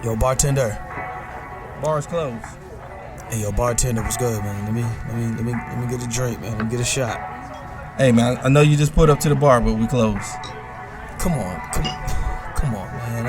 Yo, bartender. Bar's closed. Hey, yo, bartender, what's good, man? Let me get a drink, man. Let me get a shot. Hey, man, I know you just put up to the bar, but we closed. Come on, man.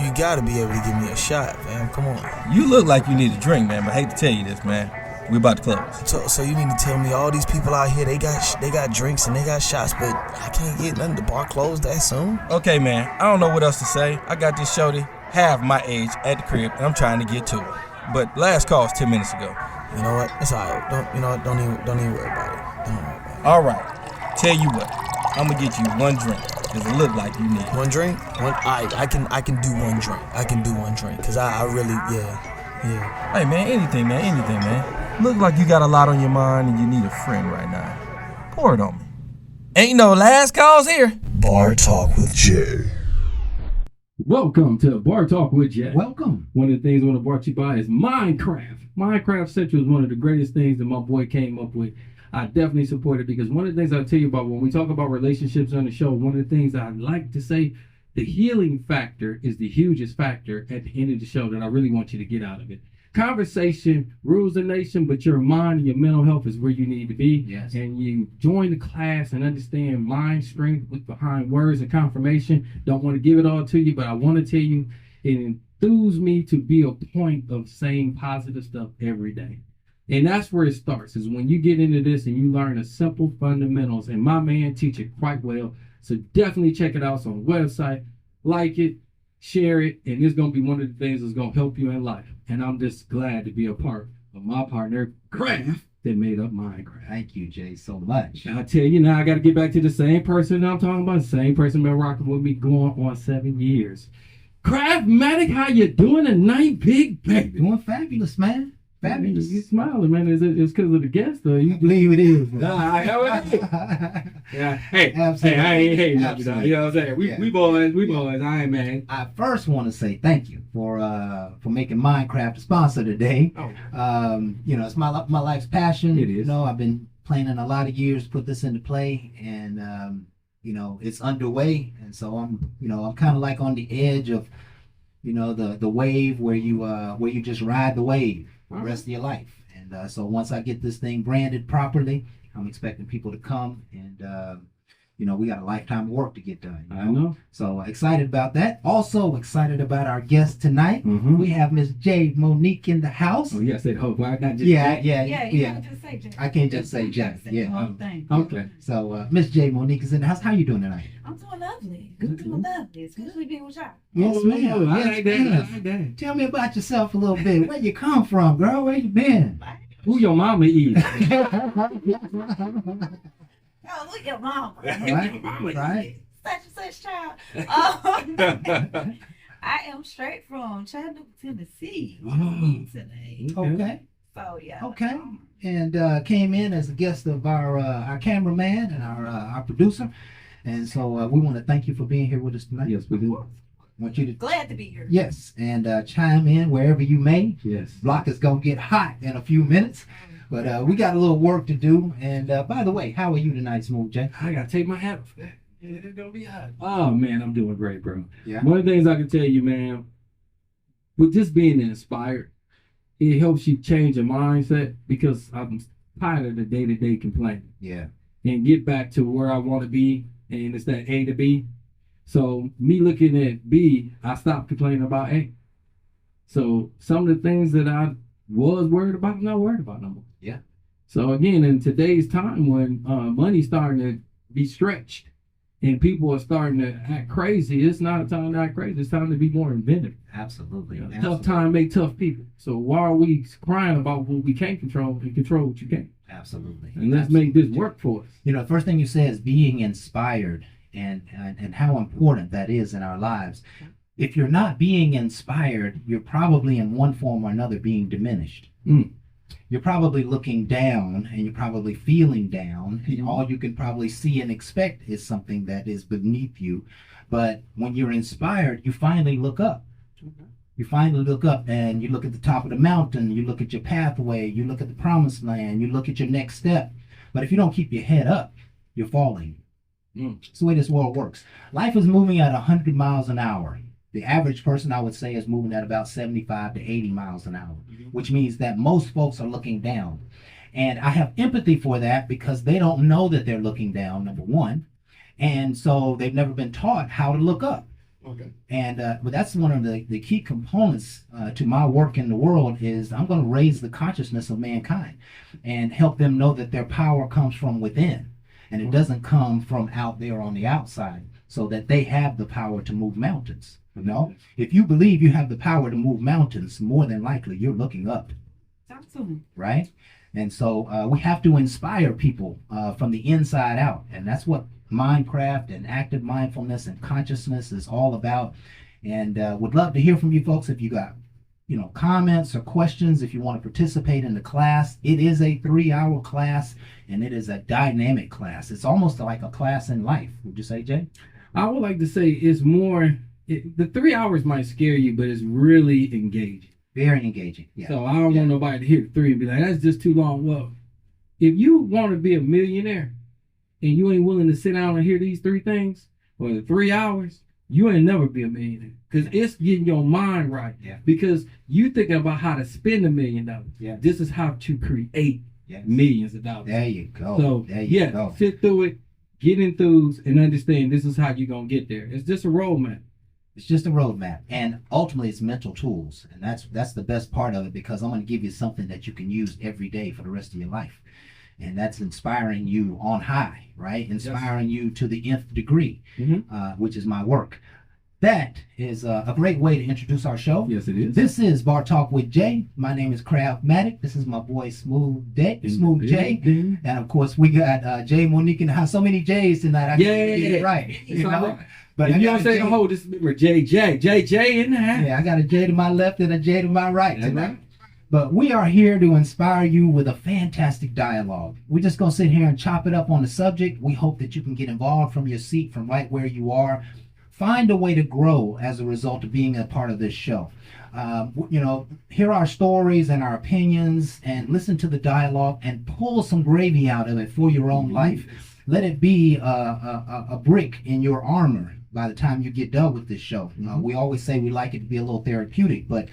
You gotta be able to give me a shot, man. Come on. You look like you need a drink, man, but I hate to tell you this, man. We about to close. So you mean to tell me all these people out here, they got drinks and they got shots, but I can't get nothing. The bar closed that soon? Okay, man, I don't know what else to say. I got this shorty half my age at the crib, and I'm trying to get to her. But last call was 10 minutes ago. You know what? It's alright. Don't even worry about it. Don't worry about it. All right. Tell you what, I'm gonna get you one drink, cause it look like you need one drink. I can do one drink. I can do one drink, cause I really yeah. Hey, man, anything, man. Look like you got a lot on your mind and you need a friend right now. Pour it on me. Ain't no last calls here. Bar Talk with Jay. Welcome to Bar Talk with Jay. Welcome. One of the things I want to brought you by is Minecraft. Minecraft Central is one of the greatest things that my boy came up with. I definitely support it because one of the things I'll tell you about when we talk about relationships on the show, one of the things I like to say, the healing factor is the hugest factor at the end of the show that I really want you to get out of it. Conversation rules the nation, but your mind and your mental health is where you need to be. Yes. And you join the class and understand mind strength with behind words and confirmation. Don't want to give it all to you, but I want to tell you it enthused me to be a point of saying positive stuff every day. And that's where it starts, is when you get into this and you learn the simple fundamentals. And my man teach it quite well. So definitely check it out. It's on the website. Like it, share it, and it's going to be one of the things that's going to help you in life. And I'm just glad to be a part of my partner, Craft, that made up Minecraft. Thank you, Jay, so much. And I tell you now, I got to get back to the same person I'm talking about. The same person been rocking with me going on 7 years. Craftmatic, how you doing tonight, big baby? Doing fabulous, man. Fabulous. You smiling, man. Is it because of the guest, or you I believe it is. Yeah. Hey, Absolutely. I ain't hating. Absolutely. You know what I'm saying? We boys. I ain't, man. I first want to say thank you for making Minecraft a sponsor today. Oh. It's my life's passion. It is. You know, I've been planning a lot of years to put this into play, and it's underway. And so I'm kind of like on the edge of, the wave where you just ride the wave the rest of your life. And so once I get this thing branded properly, I'm expecting people to come, and we got a lifetime of work to get done. I know. So excited about that. Also excited about our guest tonight. Mm-hmm. We have Miss J. Monique in the house. Oh, yeah, I said hope. Why not just Yeah. You can't just say Jack. I can't just say Jack. The Yeah. whole thing. Okay. So Miss J. Monique is in the house. How you doing tonight? I'm doing lovely. I'm doing lovely. Especially being with y'all. Yes, Oh, ma'am. I Yes, like that. ma'am. I like that. Tell me about yourself a little bit. Where you come from, girl? Where you been? Who your mama is? Oh, look at mama. Right. Such and such child. I am straight from Chattanooga, Tennessee. Today. Okay. So yeah. Okay. And came in as a guest of our cameraman and our producer. And so we want to thank you for being here with us tonight. Yes, we do. Want you to Glad to be here. Yes, and chime in wherever you may. Yes. Block is gonna get hot in a few minutes, but we got a little work to do. And by the way, how are you tonight, Smooth J? I gotta take my hat off. It's gonna be hot. Oh man, I'm doing great, bro. Yeah. One of the things I can tell you, man, with just being inspired, it helps you change your mindset because I'm tired of the day-to-day complaining Yeah. and get back to where I want to be, and it's that A to B. So me looking at B, I stopped complaining about A. So some of the things that I was worried about, I'm not worried about no more. Yeah. So again, in today's time when money's starting to be stretched and people are starting to act crazy, it's not a time to act crazy. It's time to be more inventive. Absolutely. You know, Absolutely. tough time make tough people. So why are we crying about what we can't control and control what you can't? Absolutely. And let's make this work for us. The first thing you say is being inspired, and how important that is in our lives. If you're not being inspired, you're probably in one form or another being diminished. You're probably looking down, and you're probably feeling down. And all you can probably see and expect is something that is beneath you. But when you're inspired, you finally look up. You finally look up and you look at the top of the mountain, you look at your pathway, you look at the promised land, you look at your next step. But if you don't keep your head up, you're falling. It's the way this world works. Life is moving at 100 miles an hour. The average person, I would say, is moving at about 75 to 80 miles an hour, which means that most folks are looking down. And I have empathy for that because they don't know that they're looking down, number one. And so they've never been taught how to look up. Okay. And but that's one of the key components to my work in the world is I'm going to raise the consciousness of mankind and help them know that their power comes from within and it doesn't come from out there on the outside, so that they have the power to move mountains. You know, if you believe you have the power to move mountains, more than likely you're looking up. Talk to me. Right? And so we have to inspire people from the inside out, and that's what Mindcraft and active mindfulness and consciousness is all about. And would love to hear from you folks if you got comments or questions, if you want to participate in the class. It is a 3-hour class and it is a dynamic class. It's almost like a class in life. Would you say, Jay? I would like to say it's more, the 3 hours might scare you, but it's really engaging. Very engaging. Yeah. So I don't want nobody to hear 3 and be like, that's just too long. Well, if you want to be a millionaire and you ain't willing to sit down and hear these 3 things or the 3 hours, you ain't never be a millionaire. Because it's getting your mind right. Yeah. Because you thinking about how to spend $1 million. Yeah. This is how to create Yes. millions of dollars. There you go. So there you go. sit through it, get enthused, and understand this is how you're gonna get there. It's just a roadmap. It's just a roadmap, and ultimately it's mental tools, and that's the best part of it, because I'm going to give you something that you can use every day for the rest of your life, and that's inspiring you on high, right? Inspiring you to the nth degree, which is my work. That is a great way to introduce our show. Yes, it is. This is Bar Talk with Jay. My name is Craftmatic. This is my boy Smooth Jay. And of course, we got Jay Monique in the house. So many J's tonight. I can't get it right. You know? But if you don't say the whole, this is J in there. Yeah, I got a J to my left and a J to my right tonight. Right. But we are here to inspire you with a fantastic dialogue. We're just going to sit here and chop it up on the subject. We hope that you can get involved from your seat, from right where you are. Find a way to grow as a result of being a part of this show. Hear our stories and our opinions and listen to the dialogue and pull some gravy out of it for your own life. Let it be a brick in your armor by the time you get done with this show. We always say we like it to be a little therapeutic, but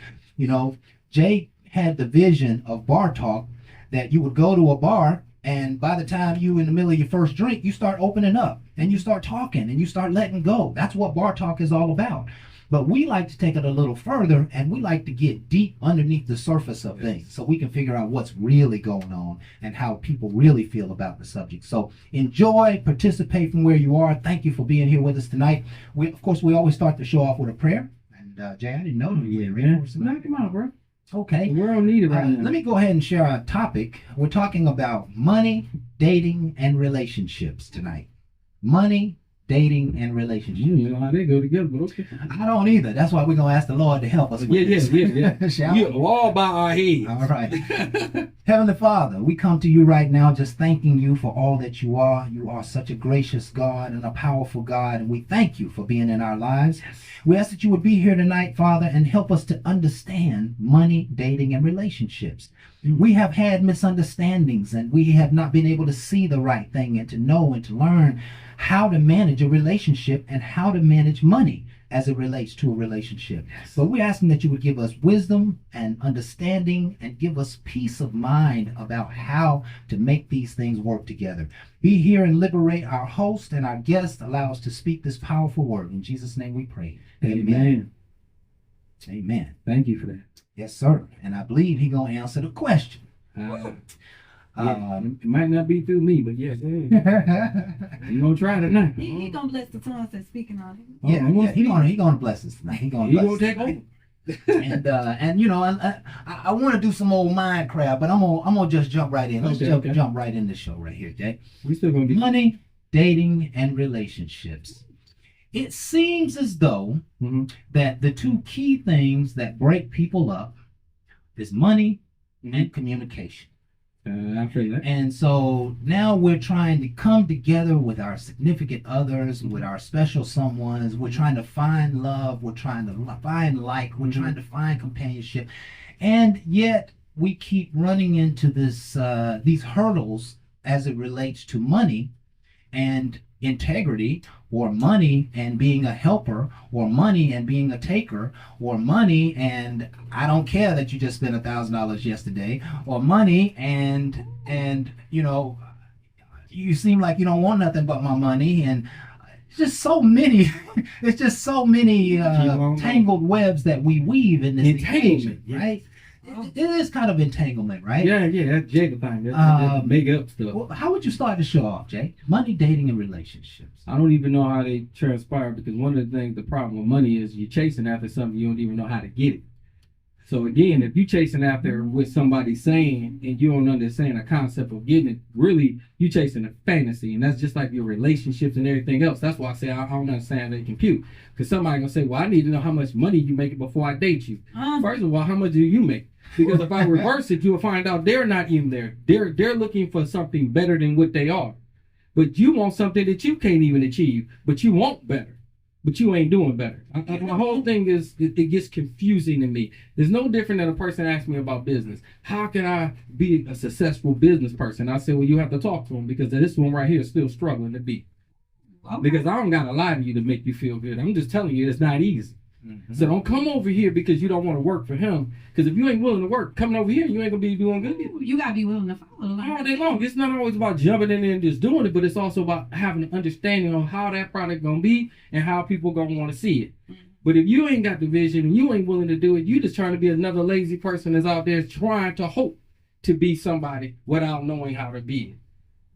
Jay had the vision of Bar Talk, that you would go to a bar, and by the time you in the middle of your first drink, you start opening up and you start talking and you start letting go. That's what Bar Talk is all about. But we like to take it a little further, and we like to get deep underneath the surface of things so we can figure out what's really going on and how people really feel about the subject. So enjoy, participate from where you are. Thank you for being here with us tonight. We always start the show off with a prayer. And Jay, I didn't know you were ready for us tonight. Knock him out, bro. Okay. The world needed right now. Let me go ahead and share our topic. We're talking about money, dating, and relationships tonight. Money, dating, and relationships. You know how they go together, but okay. I don't either. That's why we're going to ask the Lord to help us with this. Yeah. Shall we? We're all by our heads. All right. Heavenly Father, we come to you right now just thanking you for all that you are. You are such a gracious God and a powerful God, and we thank you for being in our lives. Yes. We ask that you would be here tonight, Father, and help us to understand money, dating, and relationships. We have had misunderstandings, and we have not been able to see the right thing and to know and to learn how to manage a relationship and how to manage money as it relates to a relationship. Yes. So we're asking that you would give us wisdom and understanding and give us peace of mind about how to make these things work together. Be here and liberate our host and our guest. Allow us to speak this powerful word. In Jesus' name we pray. Amen. Amen. Thank you for that. Yes, sir. And I believe he's going to answer the question. It might not be through me, but yes, you're going to try tonight. He going to bless the tongues that's speaking on him. Yeah, he's going to bless us tonight. He's going to take over. I want to do some old Minecraft, but I'm gonna just jump right in. Let's jump right in the show right here, Jay. We still gonna be money, dating, and relationships. It seems as though that the two key things that break people up is money and communication. I feel that. And so now we're trying to come together with our significant others, with our special someones. We're trying to find love. We're trying to find we're trying to find companionship. And yet we keep running into these hurdles as it relates to money. and integrity, or money and being a helper, or money and being a taker, or money and I don't care that you just spent $1,000 yesterday, or money and you seem like you don't want nothing but my money, and just so many it's just so many tangled webs that we weave in this equation, right? It is kind of entanglement, right? Yeah, that's Jacob thing. That's make up stuff. Well, how would you start to show off, Jake? Money, dating, and relationships. I don't even know how they transpire, because one of the things, the problem with money is you're chasing after something you don't even know how to get it. So again, if you're chasing after what somebody's saying and you don't understand the concept of getting it, really you're chasing a fantasy, and that's just like your relationships and everything else. That's why I say I don't understand how they compute, because somebody gonna say, well, I need to know how much money you make before I date you. First of all, how much do you make? Because if I reverse it, you'll find out they're not even there. They're looking for something better than what they are. But you want something that you can't even achieve, but you want better. But you ain't doing better. My whole thing is, it gets confusing to me. It's no different than a person asks me about business. How can I be a successful business person? I say, well, you have to talk to them, because this one right here is still struggling to be. Okay. Because I don't got to lie to you to make you feel good. I'm just telling you it's not easy. Mm-hmm. So don't come over here because you don't want to work for him. Because if you ain't willing to work, coming over here, you ain't going to be doing good. You got to be willing to follow. All day long. It's not always about jumping in there and just doing it, but it's also about having an understanding of how that product going to be and how people going to want to see it. Mm-hmm. But if you ain't got the vision and you ain't willing to do it, you just trying to be another lazy person that's out there trying to hope to be somebody without knowing how to be it.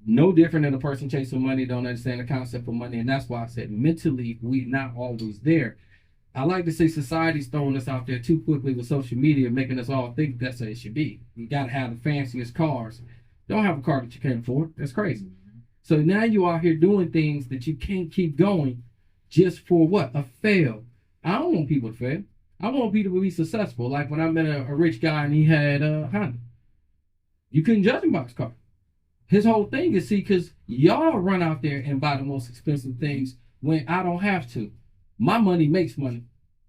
No different than a person chasing money, don't understand the concept of money. And that's why I said mentally, we not always there. I like to say society's throwing us out there too quickly with social media, making us all think that's how it should be. You got to have the fanciest cars. Don't have a car that you can't afford. That's crazy. Mm-hmm. So now you out here doing things that you can't keep going just for what? A fail. I don't want people to fail. I want people to be successful. Like when I met a rich guy and he had a Honda. You couldn't judge him by his car. His whole thing is, see, because y'all run out there and buy the most expensive things when I don't have to. My money makes money.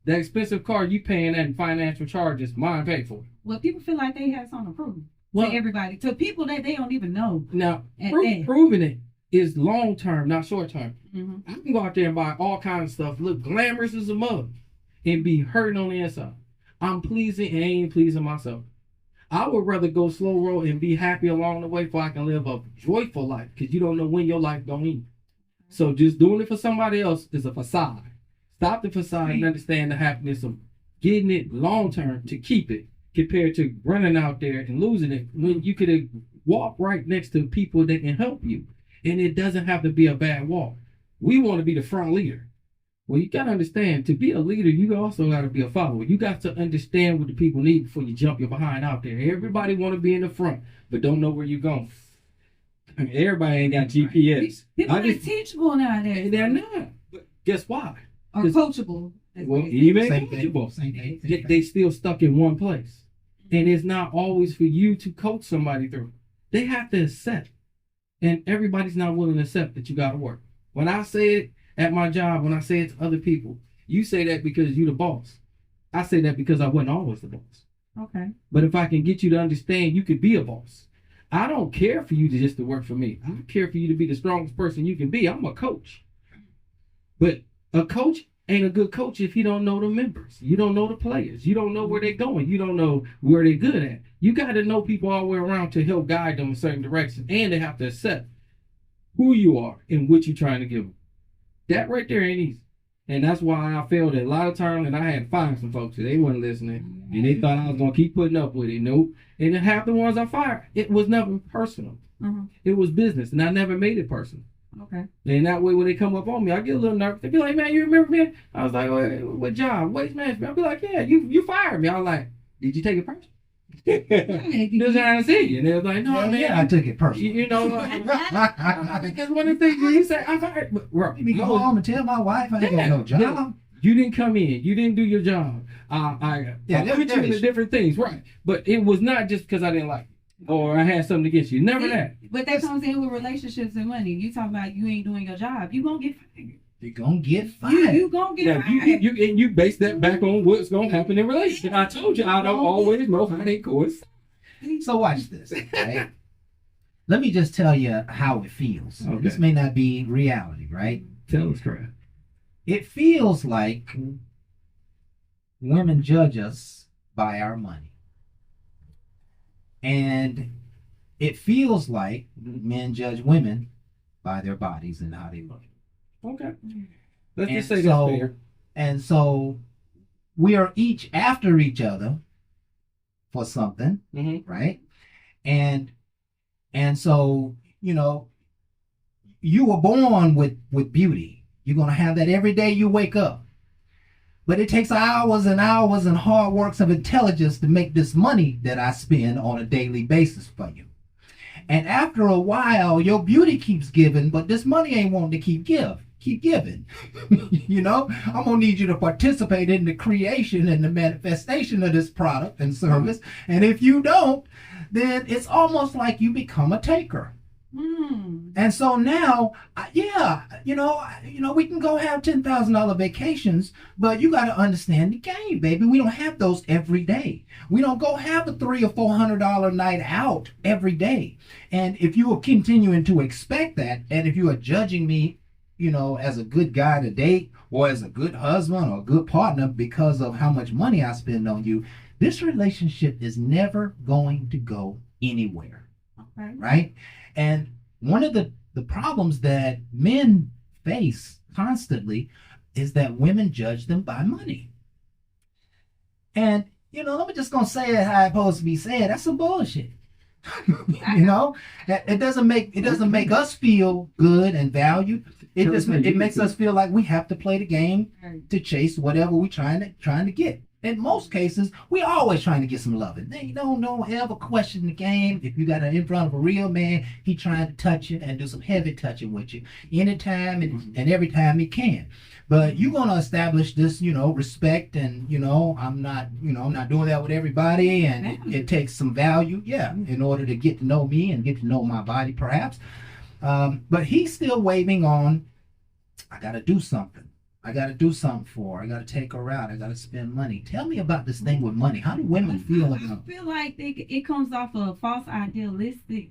That expensive car you paying and financial charges, mine pay for it. Well, people feel like they have something to prove to everybody, to people that they don't even know. Now, proving it is long term, not short term. Mm-hmm. I can go out there and buy all kinds of stuff, look glamorous as a mug, and be hurting on the inside. I'm pleasing and ain't pleasing myself. I would rather go slow roll and be happy along the way, so I can live a joyful life, because you don't know when your life gonna end. So just doing it for somebody else is a facade. Stop the facade and understand the happiness of getting it long term to keep it, compared to running out there and losing it when you could walk right next to people that can help you. And it doesn't have to be a bad walk. We want to be the front leader. Well, you got to understand, to be a leader, you also got to be a follower. You got to understand what the people need before you jump your behind out there. Everybody want to be in the front, but don't know where you're going. I mean, everybody ain't got GPS. People are teachable nowadays. They're not. But guess why? Or coachable. Well, even coachable. They still stuck in one place. And it's not always for you to coach somebody through. They have to accept. And everybody's not willing to accept that you got to work. When I say it at my job, when I say it to other people, you say that because you're the boss. I say that because I wasn't always the boss. Okay. But if I can get you to understand you could be a boss. I don't care for you to just to work for me. I care for you to be the strongest person you can be. I'm a coach. But a coach ain't a good coach if you don't know the members. You don't know the players. You don't know where they're going. You don't know where they're good at. You got to know people all the way around to help guide them in certain directions. And they have to accept who you are and what you're trying to give them. That right there ain't easy. And that's why I failed at a lot of times, and I had to find some folks that they wasn't listening. And they thought I was going to keep putting up with it. Nope. And then half the ones I fired, it was never personal. Mm-hmm. It was business, and I never made it personal. Okay. And that way, when they come up on me, I get a little nervous. They be like, "Man, you remember me?" I was like, "What job? Waste management." I'll be like, "Yeah, you fired me." I was like, "Did you take it personal?" Just trying to see you. And they was like, "No, man, yeah, I took it personal." You know, because one of the things he said, "I fired." But, let me go home and tell my wife I ain't got no job. Yeah. You didn't come in. You didn't do your job. I put you into different things, right? But it was not just because I didn't like you or I had something against you. Never that. But that comes in with relationships and money. You talk about you ain't doing your job. You gonna get fired. You're gonna get fired. You gonna get fired. You base that back on what's gonna happen in relationship. I told you I don't always know how they course. So watch this. Right? let me just tell you how it feels. Okay. This may not be reality, right? Tell us, Craig. It feels like women judge us by our money. And it feels like men judge women by their bodies and how they look. Okay. Let's And just say so- that's fair. And so we are each after each other for something, Mm-hmm. right? And so, you know, you were born with beauty. You're gonna have that every day you wake up. But it takes hours and hours and hard works of intelligence to make this money that I spend on a daily basis for you. And after a while, your beauty keeps giving, but this money ain't wanting to keep giving. You know, I'm gonna need you to participate in the creation and the manifestation of this product and service. And if you don't, then it's almost like you become a taker. And so now, we can go have $10,000 vacations, but you got to understand the game, baby. We don't have those every day. We don't go have a $300 or $400 night out every day. And if you are continuing to expect that, and if you are judging me, as a good guy to date, or as a good husband or a good partner because of how much money I spend on you, this relationship is never going to go anywhere. Okay. Right? And one of the problems that men face constantly is that women judge them by money. And, I'm just going to say it how it's supposed to be said. That's some bullshit. It doesn't make us feel good and valued. It makes us feel like we have to play the game to chase whatever we're trying to get. In most cases, we always trying to get some loving. They don't ever question the game. If you got it in front of a real man, he trying to touch you and do some heavy touching with you anytime and every time he can. But you're gonna establish this, respect, and I'm not doing that with everybody, and it takes some value, in order to get to know me and get to know my body, perhaps. But he's still waving on. I gotta do something. I got to do something for her. I got to take her out. I got to spend money. Tell me about this thing with money. How do women feel I about it? feel like it comes off of false idealistic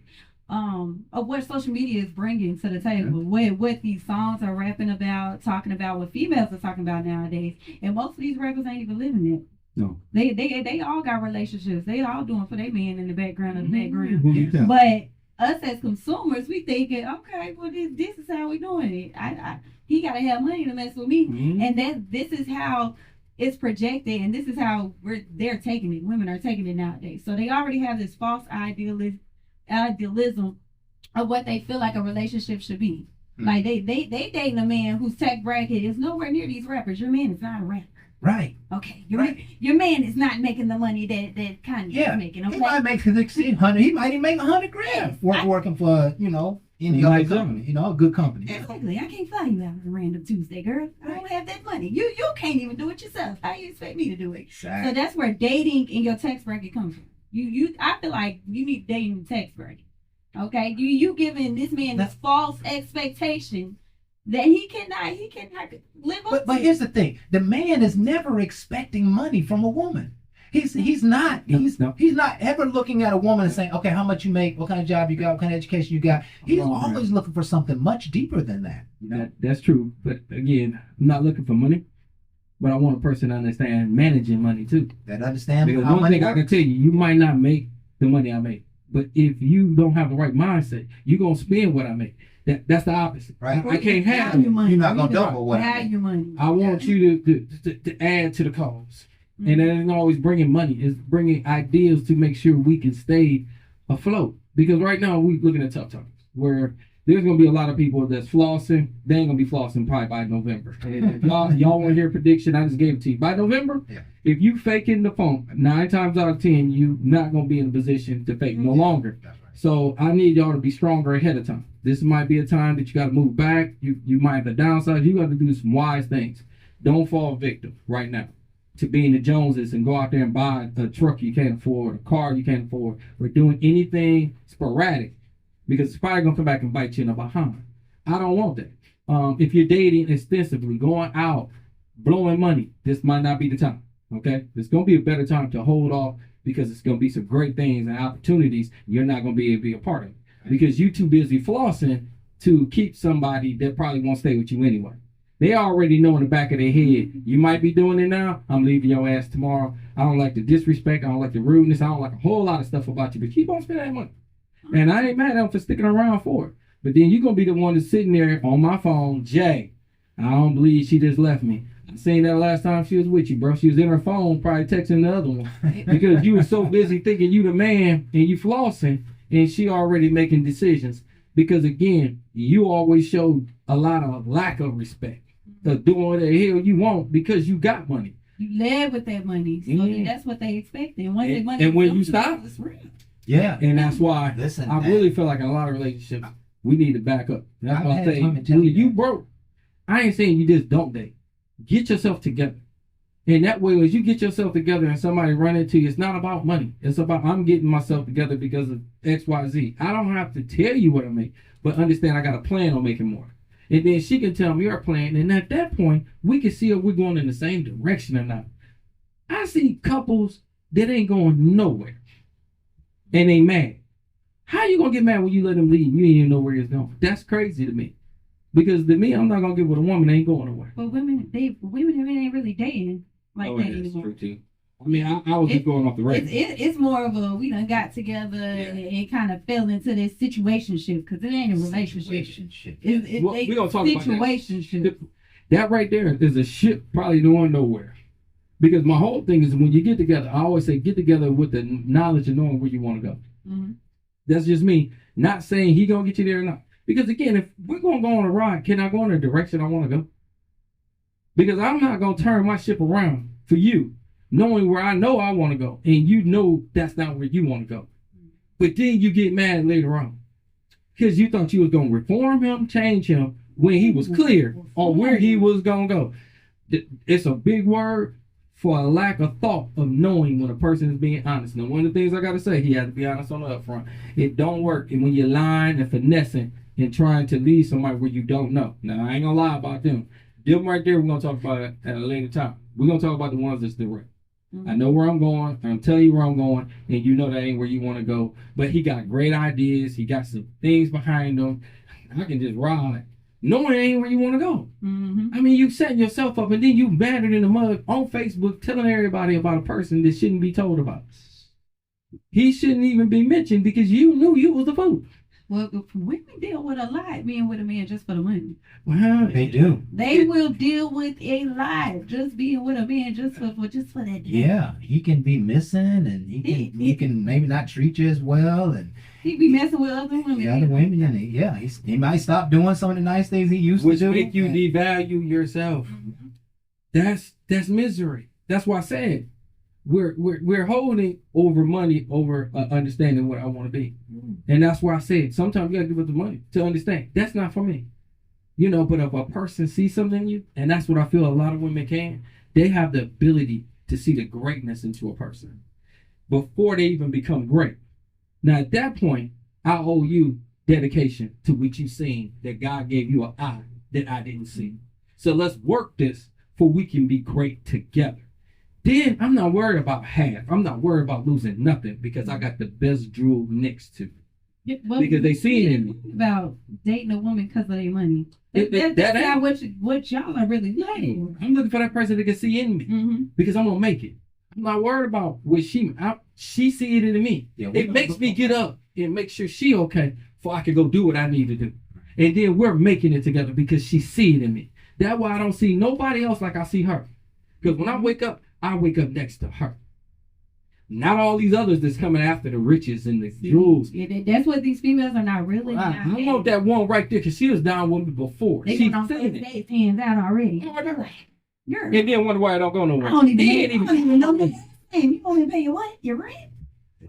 of what social media is bringing to the table, what these songs are rapping about, talking about, what females are talking about nowadays. And most of these rappers ain't even living it. No. They all got relationships. They all doing for their man in the background of the background. Yeah. But us as consumers, we thinking, okay, well this is how we doing it. He gotta have money to mess with me, and this is how it's projected, and this is how they're taking it. Women are taking it nowadays, so they already have this false idealism of what they feel like a relationship should be. Like they dating a man whose tech bracket is nowhere near these rappers. Your man is not a rapper. Right. Okay. Your man is not making the money that Kanye is making. Okay. He might make 100. He might even make $100,000 working for any other company. A good company. Exactly. I can't fly you out on a random Tuesday, girl. I don't have that money. You can't even do it yourself. How you expect me to do it? Exactly. So that's where dating in your tax bracket comes from. I feel like you need dating in the tax bracket. Okay. You giving this man this false expectation that he cannot live up to. But here's the thing: the man is never expecting money from a woman. He's not ever looking at a woman and saying, okay, how much you make, what kind of job you got, what kind of education you got. He's always looking for something much deeper than that. That's true. But again, I'm not looking for money, but I want a person to understand managing money too. That understand because how one money thing I can tell you might not make the money I make, but if you don't have the right mindset, you're gonna spend what I make. That's the opposite. Right. I can't have your money. You're not gonna double what I Have make. your money. I want you to add to the cause. And it ain't always bringing money. It's bringing ideas to make sure we can stay afloat. Because right now we looking at tough times where there's gonna be a lot of people that's flossing. They ain't gonna be flossing probably by November. And if y'all want to hear a prediction, I just gave it to you. By November, if you faking the funk, 9 times out of 10, you not gonna be in a position to fake no longer. That's right. So I need y'all to be stronger ahead of time. This might be a time that you got to move back. You might have to downsize. You got to do some wise things. Don't fall victim right now to being the Joneses and go out there and buy a truck you can't afford, a car you can't afford, or doing anything sporadic, because it's probably gonna come back and bite you in the behind. I don't want that. If you're dating extensively, going out, blowing money, this might not be the time. Okay, it's gonna be a better time to hold off because it's gonna be some great things and opportunities you're not gonna be able to be a part of. because you too busy flossing to keep somebody that probably won't stay with you anyway. They already know in the back of their head, you might be doing it now, I'm leaving your ass tomorrow. I don't like the disrespect, I don't like the rudeness, I don't like a whole lot of stuff about you, but keep on spending that money. And I ain't mad at them for sticking around for it. But then you're going to be the one that's sitting there on my phone, Jay, I don't believe she just left me. I seen that last time she was with you, bro. She was in her phone, probably texting the other one. Because you were so busy thinking you the man and you flossing, and she already making decisions. Because again, you always showed a lot of lack of respect. Doing what the hell you want because you got money. You led with that money. So that's what they expect. And once that money and when you stop, it's real. Yeah. And that's why Listen, I really feel like in a lot of relationships, we need to back up. That's why I say, when you broke, I ain't saying you just don't date. Get yourself together. And that way, as you get yourself together and somebody run into you, it's not about money. It's about, I'm getting myself together because of X, Y, Z. I don't have to tell you what I make, but understand I got a plan on making more. And then she can tell me her plan. And at that point, we can see if we're going in the same direction or not. I see couples that ain't going nowhere. And they mad. How you going to get mad when you let them leave? You ain't even know where it's going. That's crazy to me. Because to me, I'm not going to get with a woman that ain't going nowhere. But women ain't really dating like that that's anymore. true too. I mean, I was just going off the record. It's more of a, we done got together and kind of fell into this situationship, because it ain't a relationship. We gonna talk about that. Situationship. That right there is a ship probably going nowhere. Because my whole thing is when you get together, I always say get together with the knowledge of knowing where you want to go. Mm-hmm. That's just me. Not saying he gonna get you there or not. Because again, if we're gonna go on a ride, can I go in the direction I want to go? Because I'm not gonna turn my ship around for you, knowing where I know I want to go, and you know that's not where you want to go. But then you get mad later on because you thought you was gonna reform him, change him when he was clear on where he was gonna go. It's a big word for a lack of thought of knowing when a person is being honest. Now, one of the things I gotta say, he had to be honest on the upfront. It don't work, and when you're lying and finessing and trying to lead somebody where you don't know. Now, I ain't gonna lie about them. Them right there, we're gonna talk about it at a later time. We're gonna talk about the ones that's direct. I know where I'm going. I'm telling you where I'm going, and you know that ain't where you want to go. But he got great ideas. He got some things behind him. I can just ride, knowing it ain't where you want to go. Mm-hmm. I mean, you setting yourself up, and then you battered in the mud on Facebook, telling everybody about a person that shouldn't be told about. He shouldn't even be mentioned because you knew you was the fool. Well, women deal with a lot being with a man just for the money. Well, They do. They will deal with a lot just being with a man just for that. Yeah, he can be missing, and he can maybe not treat you as well, and He be messing with other women. the other women, and he might stop doing some of the nice things he used which to do. make you devalue yourself. That's misery. That's why I said we're holding over money over understanding what I want to be, and that's why I said sometimes you gotta give up the money to understand that's not for me. You know, but if a person sees something in you, and that's what I feel a lot of women can, they have the ability to see the greatness into a person before they even become great. Now at that point, I owe you dedication to what you seen that God gave you an eye that I didn't see. So let's work this for we can be great together. Then I'm not worried about half. I'm not worried about losing nothing because I got the best jewel next to me. Yeah, well, Because they see it in me. About dating a woman because of their money. That That's ain't- not what y'all are really looking for. I'm looking for that person that can see in me Mm-hmm. because I'm gonna make it. I'm not worried about what she see it in me. Yeah, It makes me get up and make sure she okay before I can go do what I need to do. And then we're making it together because she see it in me. That's why I don't see nobody else like I see her. Because when I wake up next to her. Not all these others that's coming after the riches and the jewels. Yeah, that's what these females are not really. I want that one right there because she was down with me before. They She's went on saying first it. dates, hands out already. Oh, no. Girl, And then wonder why I don't go nowhere. I don't He ain't even know that. You want me to pay your what? Your rent?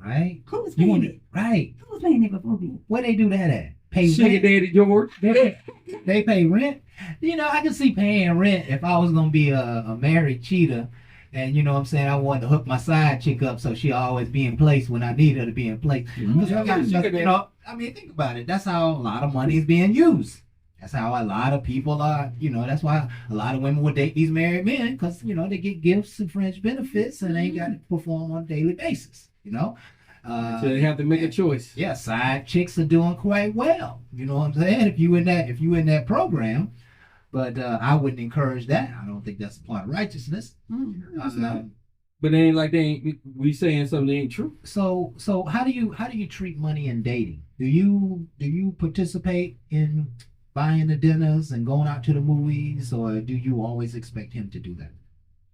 Right? Who was You paying want it? right? Who was paying it before me? Where they do that at? Pay Sugar rent? daddy George. They pay rent? You know, I can see paying rent if I was gonna be a married cheater, and you know what I'm saying, I wanted to hook my side chick up so she always be in place when I need her to be in place. Because you know, I mean, think about it. That's how a lot of money is being used. That's how a lot of people are, you know, that's why a lot of women would date these married men, because, you know, they get gifts and fringe benefits and they got to perform on a daily basis, you know. So they have to make a choice. Yeah, side chicks are doing quite well. You know what I'm saying? If you in that program, but I wouldn't encourage that. I don't think that's a part of righteousness. But they ain't like we saying something that ain't true. So how do you treat money in dating? Do you participate in buying the dinners and going out to the movies, or do you always expect him to do that?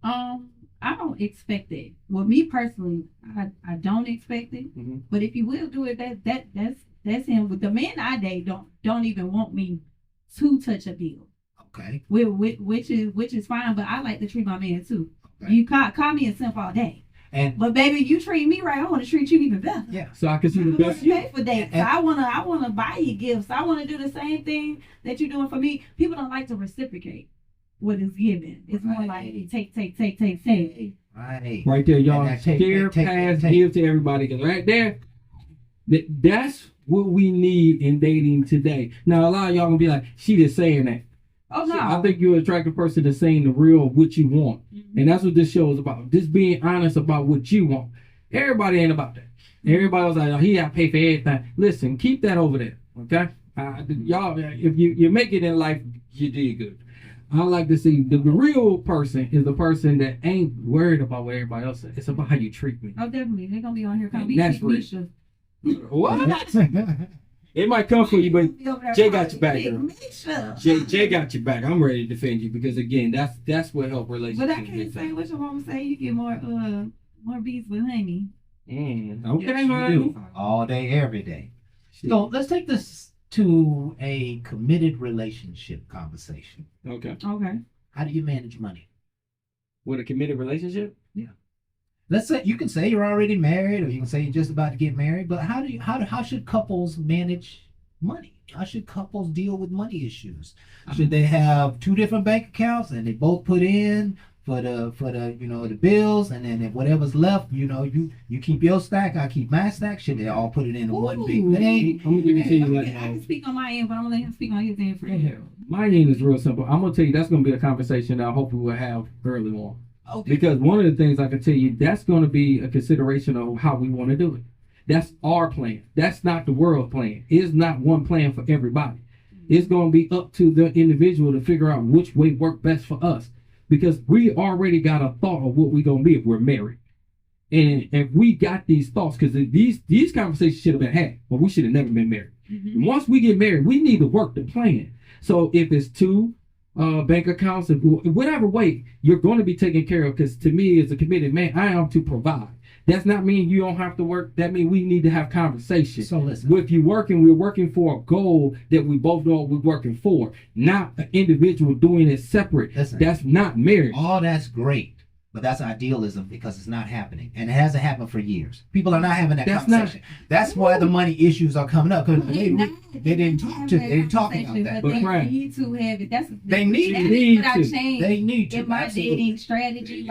I don't expect it. Well, me personally, I don't expect it. Mm-hmm. But if you will do it, that's him. But the men I date don't even want me to touch a bill. Okay. Which is fine. But I like to treat my man too. Okay. You call me a simp all day. But baby, you treat me right, I want to treat you even better. Yeah. So I can see the best you. Pay for that. So I wanna buy you gifts. I wanna do the same thing that you're doing for me. People don't like to reciprocate what is given. It's more like take. Right there, y'all. Take, give to everybody. Because right there, that's what we need in dating today. Now, a lot of y'all gonna be like, she just saying that. Oh no. I think you're an attractive person that's saying the real of what you want. Mm-hmm. And that's what this show is about. Just being honest about what you want. Everybody ain't about that. Everybody was like, oh, he got to pay for everything. Listen, keep that over there. Okay? Y'all, if you make it in life, you did good. I like to see the real person is the person that ain't worried about what everybody else says. It's about how you treat me. Oh, definitely. They're going to be on here calling That's me Misha. What? It might come for you, but Jay got your back, girl. Jay got your back. I'm ready to defend you because again, that's what help relationships. But I can't say what your mama say. You get more beats with honey. Okay, yes, honey. All day, every day. So let's take this to a committed relationship conversation. Okay. How do you manage money? With a committed relationship? Yeah. Let's say you can say you're already married, or you can say you're just about to get married. But how should couples manage money? How should couples deal with money issues? Should they have two different bank accounts and they both put in for the the bills, and then if whatever's left, you keep your stack, I keep my stack? Should they all put it in one big thing? I'm gonna give it to you. I can speak on my end, but I'm gonna let him speak on his end for him. My end is real simple. I'm gonna tell you that's gonna be a conversation that I hope we will have early on. Okay. Because one of the things I can tell you, that's going to be a consideration of how we want to do it. That's our plan. That's not the world plan. It's not one plan for everybody. It's going to be up to the individual to figure out which way works best for us. Because we already got a thought of what we're going to be if we're married. And if we got these thoughts, because these conversations should have been had, but we should have never been married. Mm-hmm. Once we get married, we need to work the plan. So if it's two bank accounts, whatever way, you're going to be taken care of, because to me as a committed man, I am to provide. That's not mean you don't have to work. That means we need to have conversation. So listen, if you're working, we're working for a goal that we both know we're working for, not an individual doing it separate. Listen, that's not marriage. All that's great, but that's idealism, because it's not happening, and it hasn't happened for years. People are not having that conversation. That's why the money issues are coming up, because they didn't talk about that. But they need to have it. They need to. In my dating strategy,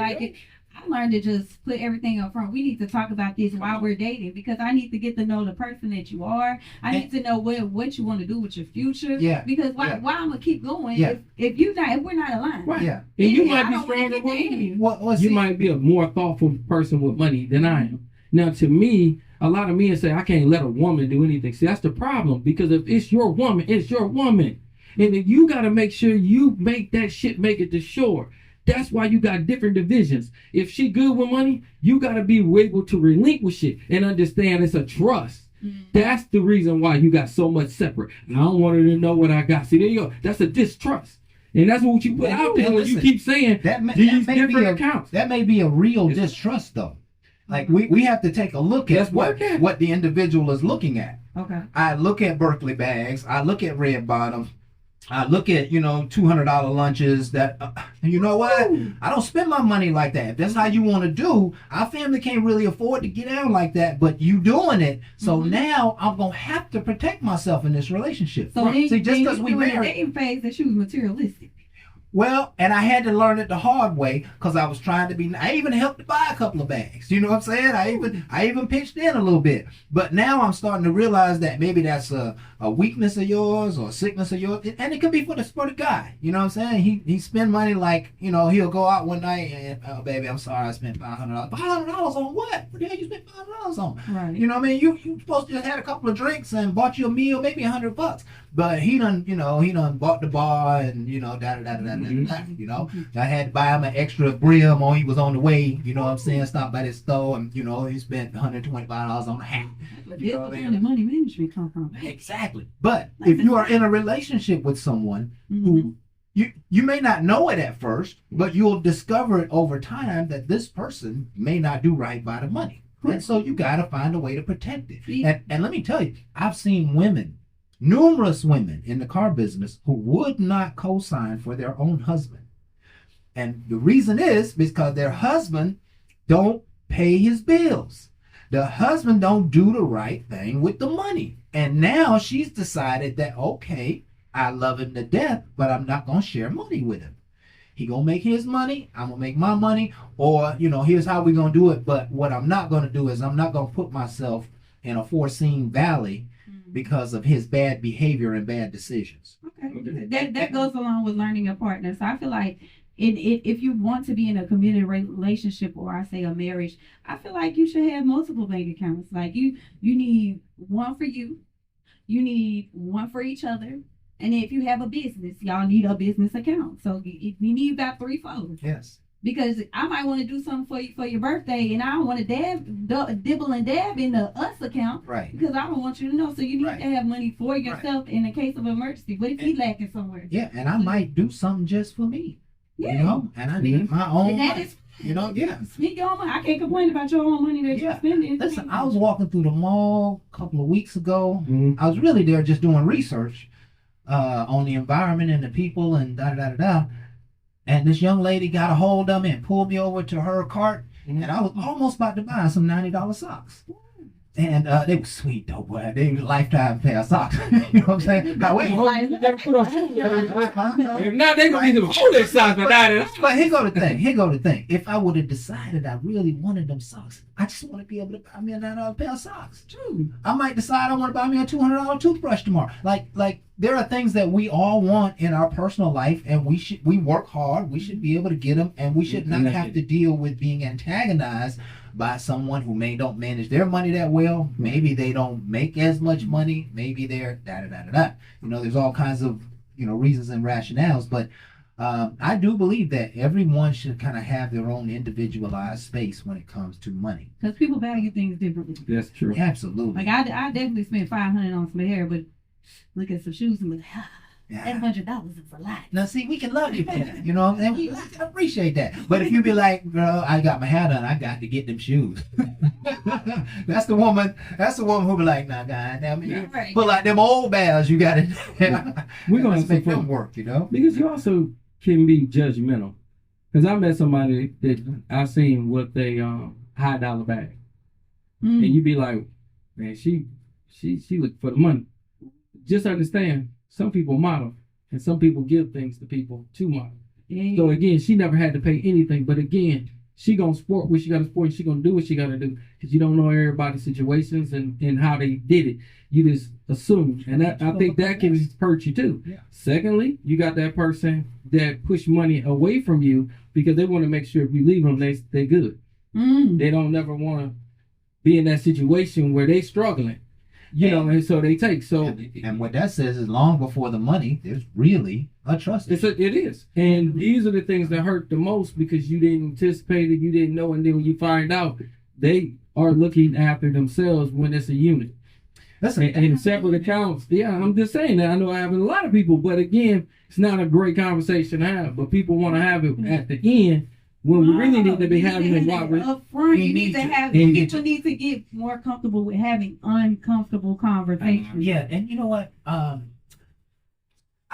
I learned to just put everything up front. We need to talk about this while we're dating, because I need to get to know the person that you are. I need to know what you want to do with your future. Yeah. Because why I'm gonna keep going if we're not aligned. Right. Yeah. And you might be stronger with money. You might be a more thoughtful person with money than I am. Now, to me, a lot of men say I can't let a woman do anything. See, that's the problem, because if it's your woman, it's your woman, and then you got to make sure you make that shit make it to shore. That's why you got different divisions. If she good with money, you got to be able to relinquish it and understand it's a trust. Mm-hmm. That's the reason why you got so much separate. I don't want her to know what I got. See, there you go. That's a distrust. And that's what you put out there when you keep saying these different accounts. That may be a real distrust, though. Like, we have to take a look at what the individual is looking at. Okay. I look at Berkeley bags. I look at red bottoms. I look at, $200 lunches that, you know what? I don't spend my money like that. If that's how you want to do, our family can't really afford to get out like that, but you doing it. So now I'm going to have to protect myself in this relationship. So see, just because we married. In the dating phase, that she was materialistic. Well, and I had to learn it the hard way because I was trying to be. I even helped to buy a couple of bags. You know what I'm saying? I even pitched in a little bit. But now I'm starting to realize that maybe that's a weakness of yours or a sickness of yours, and it could be for the guy. You know what I'm saying? He spend money like, you know, he'll go out one night and, oh baby, I'm sorry, I spent $500. $500 on what? What the hell you spent $500 on? Right. You know what I mean? You supposed to just had a couple of drinks and bought you a meal, maybe $100. But he done bought the bar and you know you know. I had to buy him an extra brim or he was on the way. You know what I'm saying? Stopped by this store and you know he spent $125 on a hat. But You this know is what I where mean? the money management come from. Exactly. But if you are in a relationship with someone who you may not know it at first, but you'll discover it over time that this person may not do right by the money. And so you got to find a way to protect it. And let me tell you, I've seen numerous women in the car business who would not co-sign for their own husband. And the reason is because their husband don't pay his bills. The husband don't do the right thing with the money. And now she's decided that, okay, I love him to death, but I'm not going to share money with him. He going to make his money, I'm going to make my money, or, you know, here's how we're going to do it. But what I'm not going to do is I'm not going to put myself in a foreseen valley because of his bad behavior and bad decisions. Okay. That goes along with learning a partner. So I feel like if you want to be in a committed relationship or I say a marriage, I feel like you should have multiple bank accounts. Like you need one for you need one for each other. And if you have a business, y'all need a business account. So you need about 3, 4. Yes. Because I might want to do something for your birthday, and I don't want to dibble and dab in the us account, right? Because I don't want you to know. So you need to have money for yourself in the case of emergency. What if he lacking somewhere? Yeah, and I might do something just for me. Yeah. You know, and I need my own. And that money. is, you know, yeah. Speak your own money. I can't complain about your own money that you're spending. Listen, I was walking through the mall a couple of weeks ago. I was really there just doing research on the environment and the people and da. And this young lady got a hold of me and pulled me over to her cart. And I was almost about to buy some $90 socks. And they were sweet though, boy. They were a lifetime pair of socks. You know what I'm saying? Now, wait. Now they gonna need to hold their socks for that. But here go the thing. If I would have decided I really wanted them socks, I just want to be able to buy me a $9 pair of socks. True. I might decide I want to buy me a $200 toothbrush tomorrow. Like there are things that we all want in our personal life, and we work hard. We should be able to get them, and we should not have to deal with being antagonized by someone who don't manage their money that well. Maybe they don't make as much money. Maybe they're da. You know, there's all kinds of reasons and rationales, but I do believe that everyone should kind of have their own individualized space when it comes to money. Because people value things differently. That's true. Absolutely. Like I definitely spent $500 on some hair, but look at some shoes and look, that $100 is a lot. Now, see, we can love you for that. You know what I'm saying? We can appreciate that. But if you be like, girl, I got my hair done, I got to get them shoes. That's the woman who be like, nah, God, now pull out them old bells you got it. We're going to make them work, you know? Because you also can be judgmental. Because I met somebody that I seen with a high dollar bag. And you be like, man, she looked for the money. Just understand, some people model and some people give things to people to model. So again, she never had to pay anything, but again, she gonna sport what she gotta sport and she gonna do what she gotta do, because you don't know everybody's situations and how they did it. You just assume, and I think that can hurt you too. Secondly, you got that person that push money away from you because they want to make sure if you leave them, they good. They don't never want to be in that situation where they struggling. And so they take. And what that says is, long before the money, there's really a trust issue. It is. And these are the things that hurt the most because you didn't anticipate it, you didn't know, and then when you find out, they are looking after themselves when it's a unit. And separate accounts. Yeah, I'm just saying that. I know I have a lot of people, but again, it's not a great conversation to have. But people want to have it at the end. When we really need to be having it while we're up front, people need to get more comfortable with having uncomfortable conversations. And you know what? I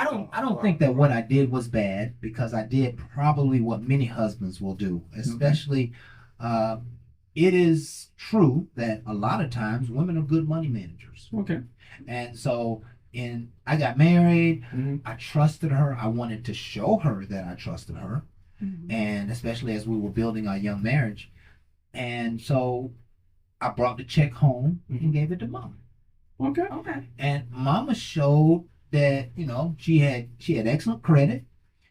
don't think that what I did was bad, because I did probably what many husbands will do, especially it is true that a lot of times women are good money managers. Okay. And so and I got married. Mm-hmm. I trusted her. I wanted to show her that I trusted her, Mhm. and especially as we were building our young marriage. And so I brought the check home and gave it to Mama. Okay. Okay. And Mama showed that, you know, she had excellent credit,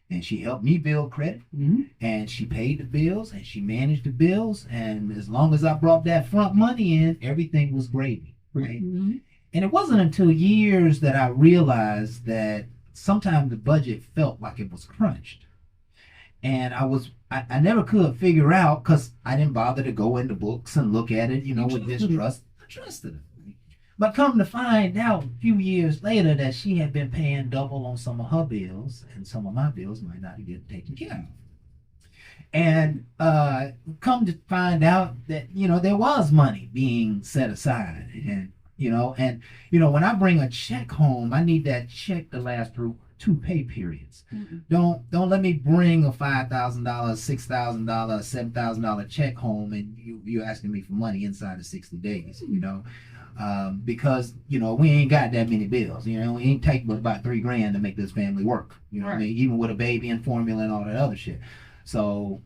and she helped me build credit, Mm-hmm. and she paid the bills, and she managed the bills, and as long as I brought that front money in, everything was gravy, right? Mhm. And it wasn't until years that I realized that sometimes the budget felt like it was crunched. And I never could figure out, because I didn't bother to go into books and look at it, you know, with distrust. I trusted her. But come to find out a few years later that she had been paying double on some of her bills, and some of my bills might not get taken care of. And come to find out that, you know, there was money being set aside. And when I bring a check home, I need that check to last through 2 pay periods. Mhm. Don't let me bring a $5,000, $6,000, $7,000 check home and you're asking me for money inside of 60 days, you know. Because, you know, we ain't got that many bills. You know, we ain't take but about $3,000 to make this family work. You know what I mean? Even with a baby and formula and all that other shit. So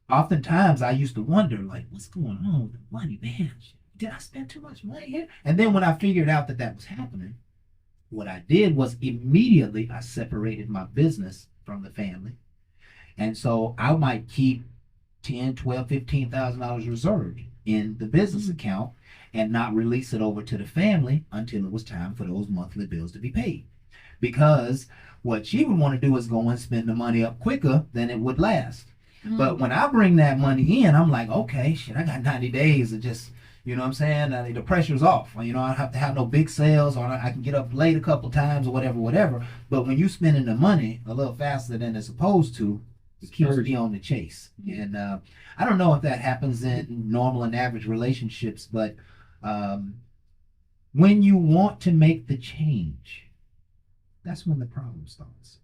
oftentimes I used to wonder, like, what's going on with the money, man? Did I spend too much money here? And then when I figured out that was happening, what I did was immediately I separated my business from the family. And so I might keep $10, $12, $15,000 reserved in the business account and not release it over to the family until it was time for those monthly bills to be paid. Because what she would want to do is go and spend the money up quicker than it would last. But when I bring that money in, I'm like, okay, shit, I got 90 days of just, you know what I'm saying? The pressure's off. You know, I don't have to have no big sales, or I can get up late a couple times or whatever. But when you spending the money a little faster than it's supposed to, it keeps me on the chase. And I don't know if that happens in normal and average relationships, but when you want to make the change, that's when the problem starts.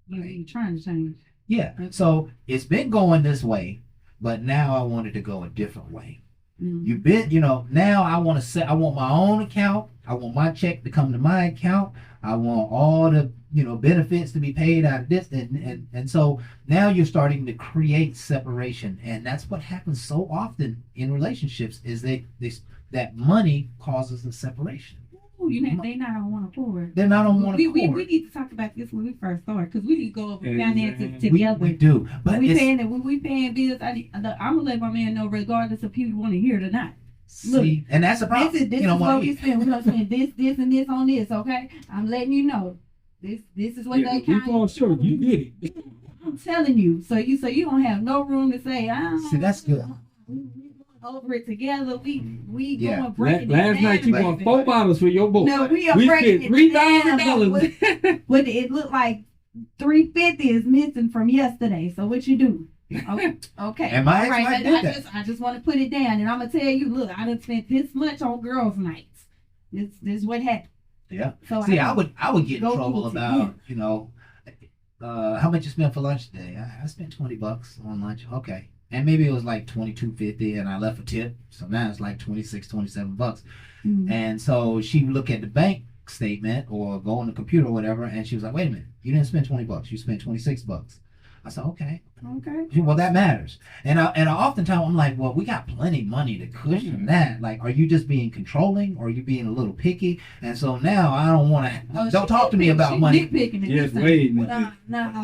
You're trying to change. Yeah. So it's been going this way, but now I wanted to go a different way. You've been, you know, now I want my own account. I want my check to come to my account. I want all the, you know, benefits to be paid out of this. And so now you're starting to create separation. And that's what happens so often in relationships is that money causes the separation. Ooh, they're not on one accord. They're not on one accord. We need to talk about this when we first start, because we need to go over finances together. We do. But when we paying bills, I'm gonna let my man know, regardless if he want to hear it or not. Look, see, and that's the problem. This is what we spend. We're gonna spend this, and this on this. Okay, I'm letting you know. This is what they count. For sure, you did it. I'm telling you. So you don't have no room to say. See, that's good. Over it together. We going Last breaking it down. night you won 4 bottles for your boy. No, we are breaking spent $3,000. $3,000. But it looked like $350 is missing from yesterday. So what you do? Okay. And my ex-wife did that. I just want to put it down, and I'm gonna tell you. Look, I done spent this much on girls' nights. This is what happened. Yeah. So see, I would get in go trouble to about how much you spent for lunch today. I spent $20 on lunch. Okay. And maybe it was like $22.50 and I left a tip. So now it's like $26, $27. Mm-hmm. And so she would look at the bank statement or go on the computer or whatever, and she was like, wait a minute, you didn't spend $20. You spent $26. I said, okay. Well, that matters. And I oftentimes I'm like, well, we got plenty of money to cushion that. Like, are you just being controlling, or are you being a little picky? And so now I don't want to. Don't talk to me about money. Yes, wait.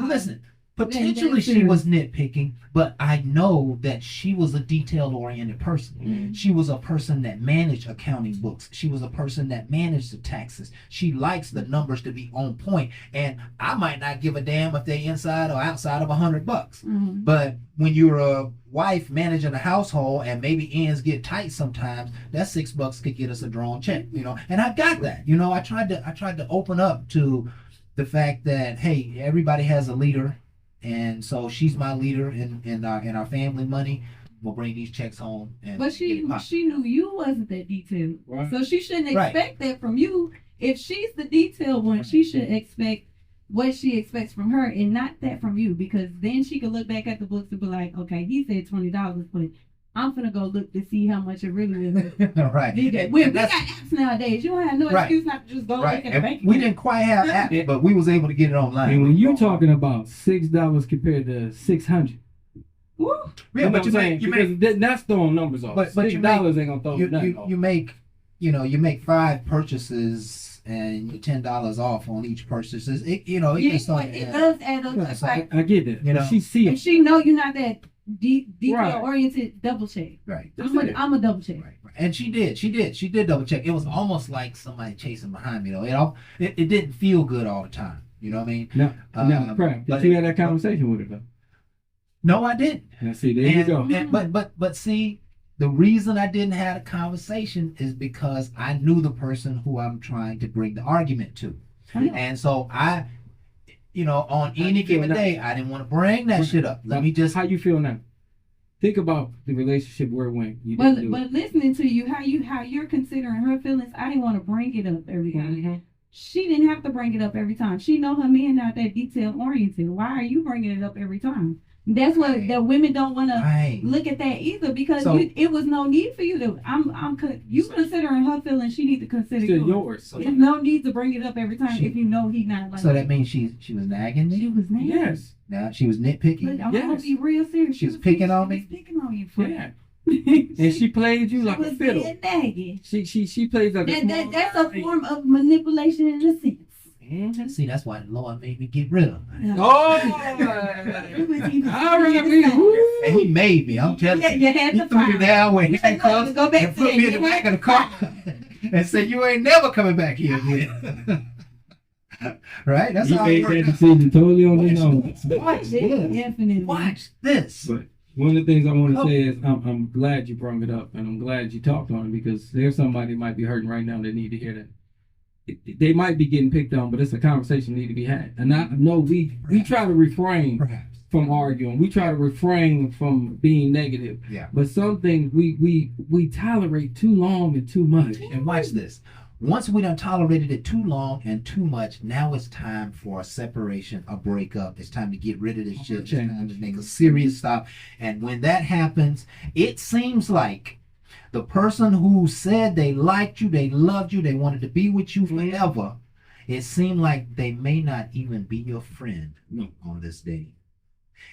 Listen. Potentially she was nitpicking, but I know that she was a detail-oriented person. Mm-hmm. She was a person that managed accounting books. She was a person that managed the taxes. She likes the numbers to be on point. And I might not give a damn if they're inside or outside of $100. Mm-hmm. But when you're a wife managing a household and maybe ends get tight sometimes, that $6 could get us a drawn check, you know. And I got that. You know, I tried to open up to the fact that, hey, everybody has a leader. And so she's my leader in our family money. We'll bring these checks home. But she knew you wasn't that detailed, right. So she shouldn't expect that from you. If she's the detailed one, she should expect what she expects from her, and not that from you, because then she could look back at the books and be like, okay, he said $20, but I'm finna go look to see how much it really is. Right. We And got that's- apps nowadays. You don't have no Right. excuse not to just go right. look at the And bank. we didn't quite have apps, but we was able to get it online. And when you're talking about $6 compared to 600, Woo. yeah, but that's throwing numbers off. But you $6 ain't gonna throw you, nothing you, off. you make you make 5 purchases and you're $10 off on each purchase. It Yeah, just don't it add does add up. Yeah, It's so like, I get that. You know. She see if it. she know you're not that detail Right. oriented, double check. right. I'm a double check. Right. And she did double check. It was almost like somebody chasing behind me though. It didn't feel good all the time. You know what I mean? Now, crap. but Did you have that conversation with her though? No, I didn't. Now, see, there you go. But see, the reason I didn't have a conversation is because I knew the person who I'm trying to bring the argument to. And so I, on How any you feel given now? day, I didn't want to bring that shit up. Let me just. How you feel now? Think about the relationship where it went. You But didn't do it. listening to you, how you're considering her feelings, I didn't want to bring it up every time. Mhm. She didn't have to bring it up every time. She know her man not that detail oriented. Why are you bringing it up every time? That's what Right. the women don't want to Right. look at that either, because So- it was no need for you to. You considering her feelings, she need to consider Still yours. yours. So, There's no need to bring it up every time if you know he not like. so that means she was nagging she me. was nasty. Yes. Now she was nitpicking. But I'm gonna Yes. be real serious. She was picking on me? Picking on you, friend. Yeah. And she played you like a was fiddle. being naggy. She plays like a small That's a guy. form of manipulation in a sense. Mhm. See, that's why the Lord made me get rid of her. Oh, It was even- all right. And he made me. I'm telling Yeah, you. you had He to threw me find down with You said, handcuffs "Look, go back and to put that. me in the You back of the car and said, "You ain't never coming back here again." Right? That's You how made it that worked. decision totally on his own. Watch this. Definitely. Watch this. But one of the things I want to Oh. say is I'm glad you brought it up, and I'm glad you talked on it, because there's somebody might be hurting right now that need to hear that. They might be getting picked on, but it's a conversation need to be had. And I know we try to refrain Perhaps. from arguing. We try to refrain from being negative. Yeah. But some things we tolerate too long and too much. And watch this. Once we done tolerated it too long and too much, now it's time for a separation, a breakup. It's time to get rid of this shit. It's time to make a serious stop. And when that happens, it seems like the person who said they liked you, they loved you, they wanted to be with you forever, it seemed like they may not even be your friend on this day.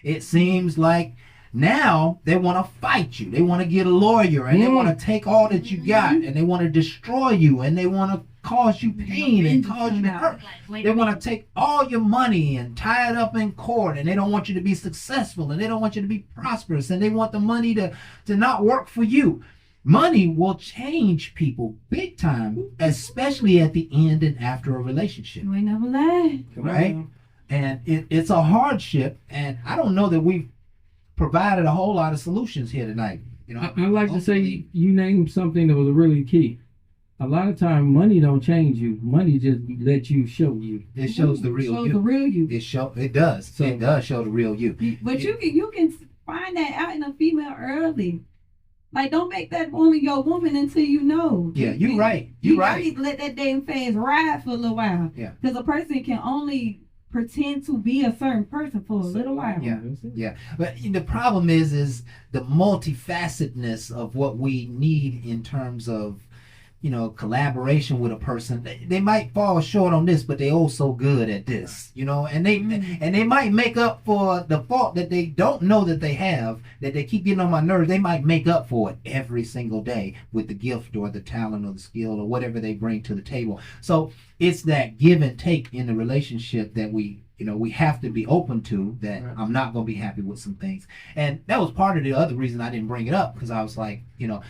It seems like now they want to fight you. They want to get a lawyer, and they want to take all that you got, and they want to destroy you, and they want to cause you pain and cause you hurt. They want to take all your money and tie it up in court, and they don't want you to be successful, and they don't want you to be prosperous, and they want the money to not work for you. Money will change people big time, especially at the end and after a relationship. You ain't never lied. Right? And it's a hardship, and I don't know that we've provided a whole lot of solutions here tonight. I like to say you named something that was really key. A lot of time, money don't change you. Money just let you show you. It shows the real Shows you. the real you. It does. So- It does show the real you. But you can find that out in a female early. Like, don't make that woman your woman until you know. Yeah, you're right. You You're right. need to let that damn phase ride for a little while. Yeah. Because a person can only pretend to be a certain person for a little while. Yeah. Yeah, but the problem is the multifacetedness of what we need in terms of, collaboration with a person. They might fall short on this, but they oh so good at this, and they might make up for the fault that they don't know that they have, that they keep getting on my nerves. They might make up for it every single day with the gift or the talent or the skill or whatever they bring to the table. So it's that give and take in the relationship that we have to be open to, that Right. I'm not going to be happy with some things. And that was part of the other reason I didn't bring it up, because I was like,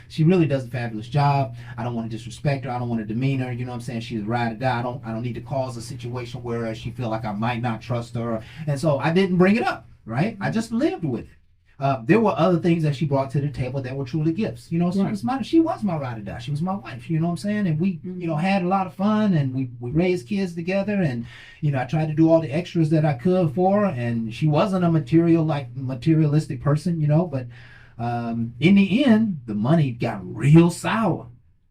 she really does a fabulous job. I don't want to disrespect her. I don't want to demean her. You know what I'm saying? She's a ride or die. I don't need to cause a situation where she feel like I might not trust her. And so I didn't bring it up, right? I just lived with it. There were other things that she brought to the table that were truly gifts. She was my ride or die. She was my wife. You know what I'm saying? And we, had a lot of fun, and we raised kids together, and I tried to do all the extras that I could for her. And she wasn't a materialistic person, but in the end, the money got real sour.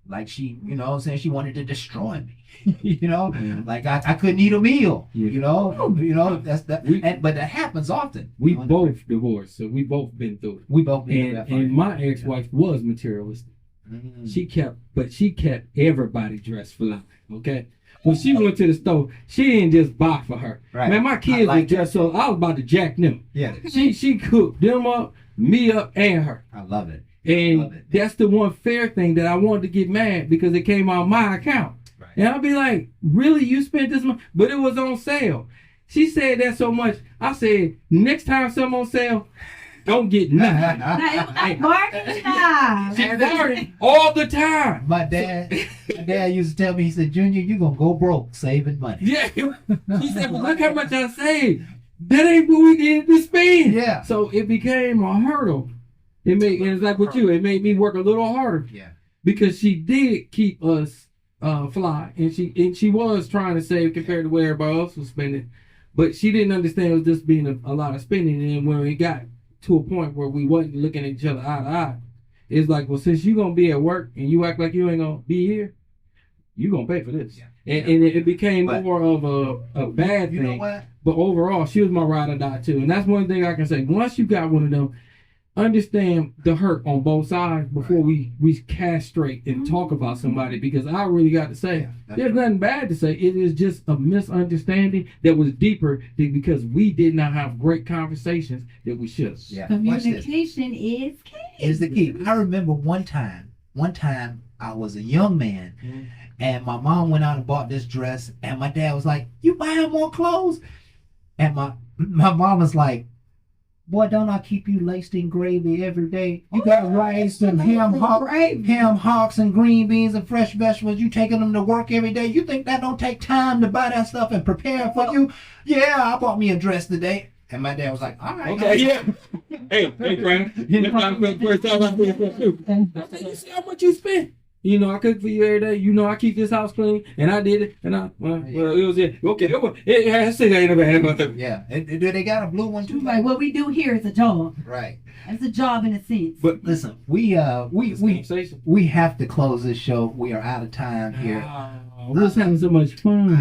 Like she, what I'm saying, she wanted to destroy me. You know, Yeah. like I couldn't eat a meal. Yeah. You know that's that. But that happens often. We both divorced, so we both been through it. We both been through that. And my ex-wife was materialistic. She kept everybody dressed for life. Okay. When she went to the store, she didn't just buy for her. Right. Man, my kids were dressed, so I was about to jack them. Yeah. She cooked them up, me up, and her. I love it. And that's the one fair thing that I wanted to get mad because it came out of my account. Right. And I'll be like, really, you spent this money? But it was on sale. She said that so much. I said, next time something on sale, don't get nothing. Bargain time. She bargained all the time. My dad used to tell me, he said, Junior, you're gonna go broke saving money. Yeah. She said, well, look how much I saved. That ain't what we needed to spend. Yeah. So it became a hurdle. And it's like with you, it made me work a little harder. Yeah. Because she did keep us fly, and she was trying to save compared to where everybody else was spending, but she didn't understand it was just being a lot of spending. And when it got to a point where we wasn't looking at each other eye to eye, it's like, well, since you gonna be at work and you act like you ain't gonna be here, you gonna pay for this. Yeah. And it became more of a bad You thing. know what? But overall, she was my ride or die too, and that's one thing I can say. Once you got one of them, understand the hurt on both sides before we castrate and talk about somebody, because I really got to say, there's nothing bad to say. It is just a misunderstanding that was deeper because we did not have great conversations that we should have. Yeah. Watch this. Communication is key. Is the key. I remember one time I was a young man, and my mom went out and bought this dress, and my dad was like, "You buying more clothes?" And my mom was like, "Boy, don't I keep you laced in gravy every day? You got rice and ham hocks and green beans and fresh vegetables. You taking them to work every day. You think that don't take time to buy that stuff and prepare for you?" "Yeah, I bought me a dress today." And my dad was like, "All right." Okay, yeah. Hey, Frank. First time I feel for you. I said, you see how much you spent? You know, I cook for you every day. You know, I keep this house clean, and I did it. And it was it. Okay, I said that ain't bad. Yeah, do they got a blue one too? Like, what we do here is a job. Right. It's a job in a sense. But listen, we have to close this show. We are out of time here. We're just having so much fun.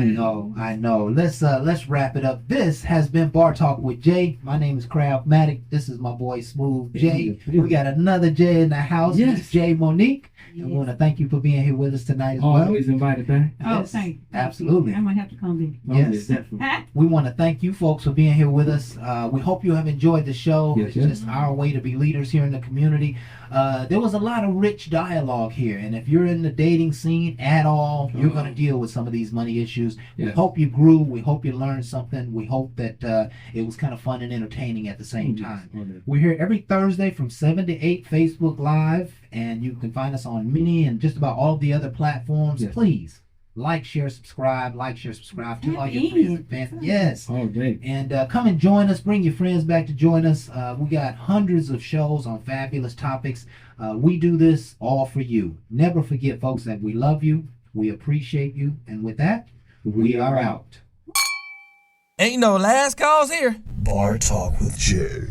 I know. Let's wrap it up. This has been Bar Talk with Jay. My name is Craftmatic. This is my boy Smooth Jay. Yeah. We got another Jay in the house. Yes. It's Jay Monique. Yes. I want to thank you for being here with us tonight as well. Always invited back. Oh, Yes, thank you. absolutely. I might have to come in. Yes. Definitely. We want to thank you folks for being here with us. We hope you have enjoyed the show. Yes, It's yes. just our way to be leaders here in the community. There was a lot of rich dialogue here, and if you're in the dating scene at all, you're going to deal with some of these money issues. We Yes. hope you grew. We hope you learned something. We hope that it was kind of fun and entertaining at the same time. We're here every Thursday from 7 to 8 Facebook Live, and you can find us on Mini and just about all the other platforms. Yes. Please like, share, subscribe. Tell all your friends and fans. Yes. All day. And come and join us. Bring your friends back to join us. We got hundreds of shows on fabulous topics. We do this all for you. Never forget, folks, that we love you. We appreciate you. And with that, we are out. Ain't no last calls here. Bar Talk with Jay.